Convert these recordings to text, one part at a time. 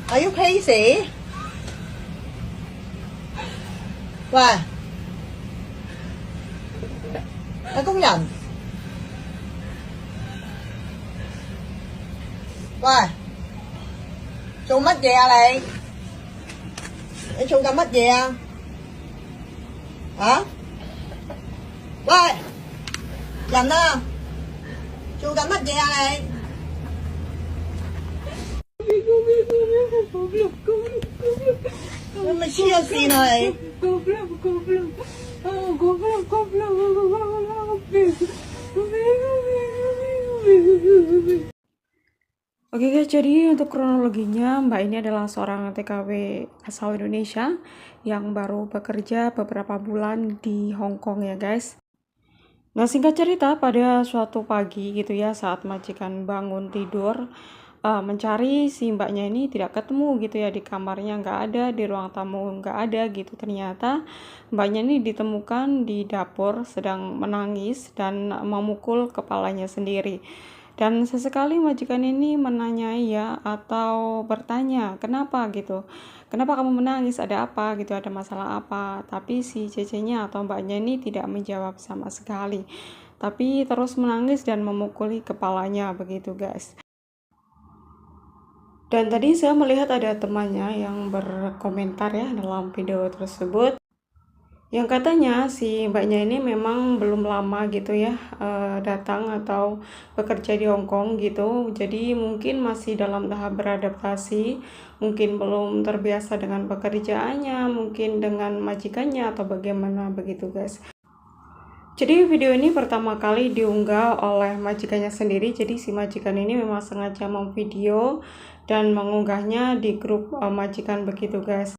Are you crazy? Wow, là công nhận. Wow,做乜嘢啊你？你做緊乜嘢啊？啊？喂，人啊，做緊乜嘢啊你？你咪黐咗線啊你！Oke guys, jadi untuk kronologinya Mbak ini adalah seorang TKW asal Indonesia yang baru bekerja beberapa bulan di Hong Kong ya guys. Nah singkat cerita, pada suatu pagi gitu ya, saat majikan bangun tidur mencari si mbaknya ini tidak ketemu gitu ya, di kamarnya nggak ada, di ruang tamu nggak ada gitu. Ternyata mbaknya ini ditemukan di dapur sedang menangis dan memukul kepalanya sendiri. Dan sesekali majikan ini menanyai ya, atau bertanya kenapa gitu, kenapa kamu menangis, ada apa gitu, ada masalah apa. Tapi si cecenya atau mbaknya ini tidak menjawab sama sekali, tapi terus menangis dan memukuli kepalanya begitu guys. Dan tadi saya melihat ada temannya yang berkomentar ya dalam video tersebut, yang katanya si mbaknya ini memang belum lama gitu ya datang atau bekerja di Hong Kong gitu, jadi mungkin masih dalam tahap beradaptasi, mungkin belum terbiasa dengan pekerjaannya, mungkin dengan majikannya atau bagaimana begitu guys. Jadi video ini pertama kali diunggah oleh majikannya sendiri, jadi si majikan ini memang sengaja memvideo dan mengunggahnya di grup majikan begitu guys.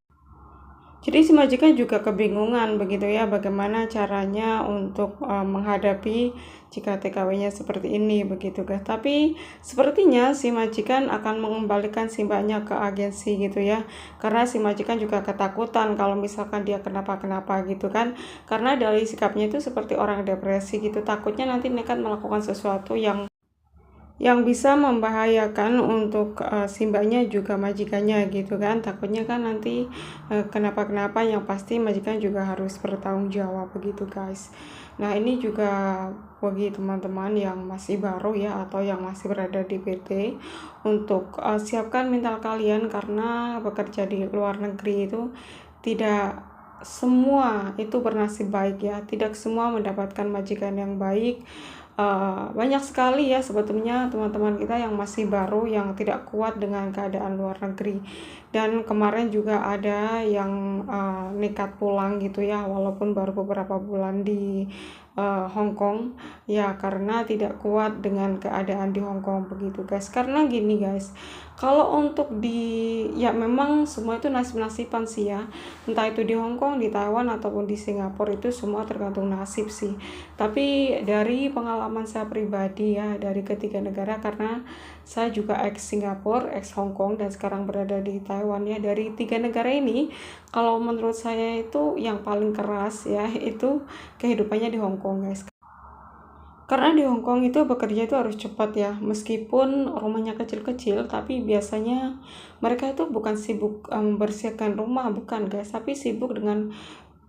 Jadi si majikan juga kebingungan begitu ya, bagaimana caranya untuk menghadapi jika TKW-nya seperti ini begitu guys. Tapi sepertinya si majikan akan mengembalikan si mbaknya ke agensi gitu ya, karena si majikan juga ketakutan kalau misalkan dia kenapa-kenapa gitu kan, karena dari sikapnya itu seperti orang depresi gitu, takutnya nanti nekat melakukan sesuatu yang bisa membahayakan untuk si mbaknya juga majikannya gitu kan. Takutnya kan nanti kenapa-kenapa, yang pasti majikan juga harus bertanggung jawab begitu guys. Nah ini juga bagi teman-teman yang masih baru ya, atau yang masih berada di PT, untuk siapkan mental kalian, karena bekerja di luar negeri itu tidak semua itu bernasib baik ya, tidak semua mendapatkan majikan yang baik. Banyak sekali ya sebetulnya teman-teman kita yang masih baru, yang tidak kuat dengan keadaan luar negeri. Dan kemarin juga ada yang nekat pulang gitu ya, walaupun baru beberapa bulan di Hong Kong ya, karena tidak kuat dengan keadaan di Hong Kong begitu guys. Karena gini guys, kalau untuk ya memang semua itu nasib-nasiban sih ya, entah itu di Hong Kong, di Taiwan ataupun di Singapura, itu semua tergantung nasib sih. Tapi dari pengalaman saya pribadi ya, dari ketiga negara, karena saya juga ex Singapura, ex Hong Kong, dan sekarang berada di Taiwan ya, dari tiga negara ini, kalau menurut saya itu yang paling keras ya, itu kehidupannya di Hong Kong guys. Karena di Hong Kong itu bekerja itu harus cepat ya, meskipun rumahnya kecil-kecil, tapi biasanya mereka itu bukan sibuk membersihkan rumah, bukan guys, tapi sibuk dengan,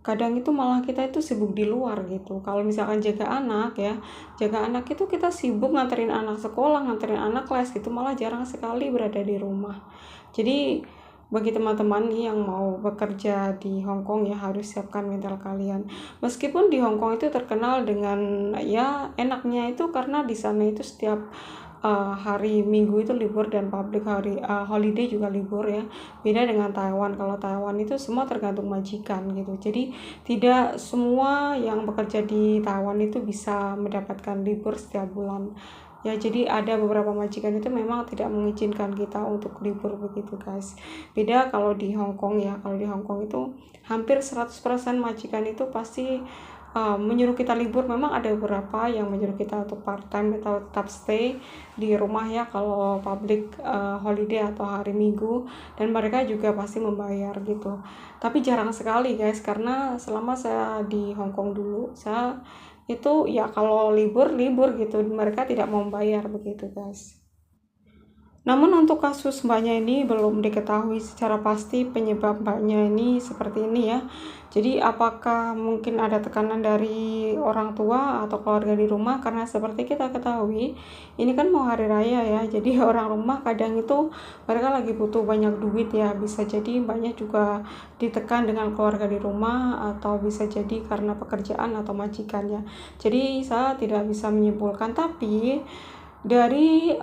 kadang itu malah kita itu sibuk di luar gitu. Kalau misalkan jaga anak ya, jaga anak itu kita sibuk nganterin anak sekolah, nganterin anak les gitu, malah jarang sekali berada di rumah. Jadi bagi teman-teman nih yang mau bekerja di Hong Kong ya, harus siapkan mental kalian. Meskipun di Hong Kong itu terkenal dengan ya enaknya itu, karena di sana itu setiap hari Minggu itu libur, dan public holiday juga libur ya. Beda dengan Taiwan. Kalau Taiwan itu semua tergantung majikan gitu. Jadi tidak semua yang bekerja di Taiwan itu bisa mendapatkan libur setiap bulan. Ya, jadi ada beberapa majikan itu memang tidak mengizinkan kita untuk libur begitu guys. Beda kalau di Hong Kong ya. Kalau di Hong Kong itu hampir 100% majikan itu pasti menyuruh kita libur. Memang ada beberapa yang menyuruh kita untuk part time atau tetap stay di rumah ya kalau public holiday atau hari Minggu, dan mereka juga pasti membayar gitu. Tapi jarang sekali guys, karena selama saya di Hong Kong dulu, saya itu ya kalau libur gitu, mereka tidak mau bayar begitu guys. Namun untuk kasus mbaknya ini belum diketahui secara pasti penyebab mbaknya ini seperti ini ya. Jadi apakah mungkin ada tekanan dari orang tua atau keluarga di rumah, karena seperti kita ketahui ini kan mau hari raya ya. Jadi orang rumah kadang itu mereka lagi butuh banyak duit ya. Bisa jadi mbaknya juga ditekan dengan keluarga di rumah, atau bisa jadi karena pekerjaan atau majikannya. Jadi saya tidak bisa menyimpulkan, tapi dari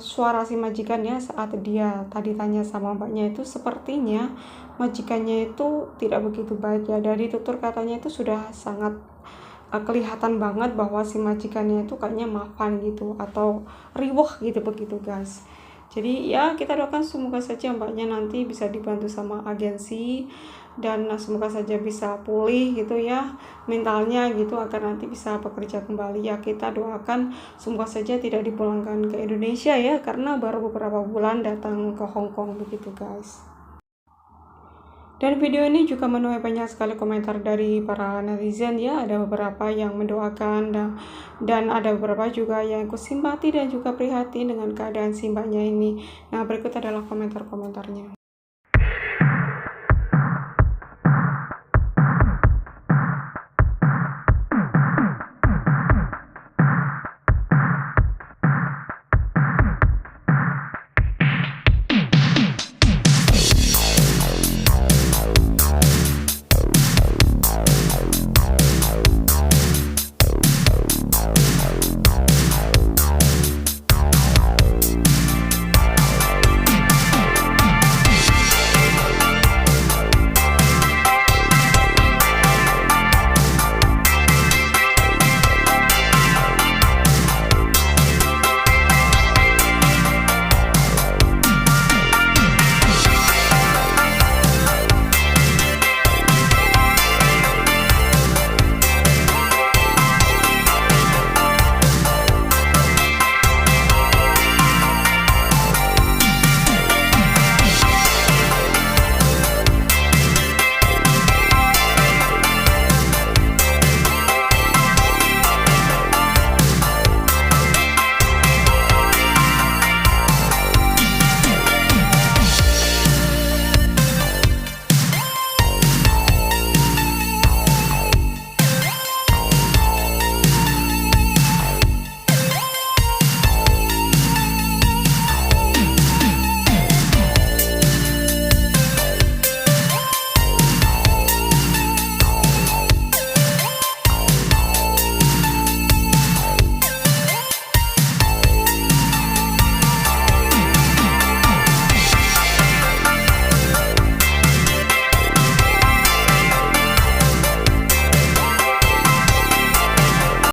suara si majikannya saat dia tadi tanya sama mbaknya itu, sepertinya majikannya itu tidak begitu baik ya. Dari tutur katanya itu sudah sangat kelihatan banget bahwa si majikannya itu kayaknya maafan gitu atau riweh gitu begitu guys. Jadi ya kita doakan semoga saja mbaknya nanti bisa dibantu sama agensi, dan semoga saja bisa pulih gitu ya mentalnya gitu, agar nanti bisa bekerja kembali ya. Kita doakan semoga saja tidak dipulangkan ke Indonesia ya, karena baru beberapa bulan datang ke Hong Kong begitu guys. Dan video ini juga menuai banyak sekali komentar dari para netizen ya. Ada beberapa yang mendoakan dan ada beberapa juga yang ikut simpati dan juga prihatin dengan keadaan si mbaknya ini. Nah, berikut adalah komentar-komentarnya.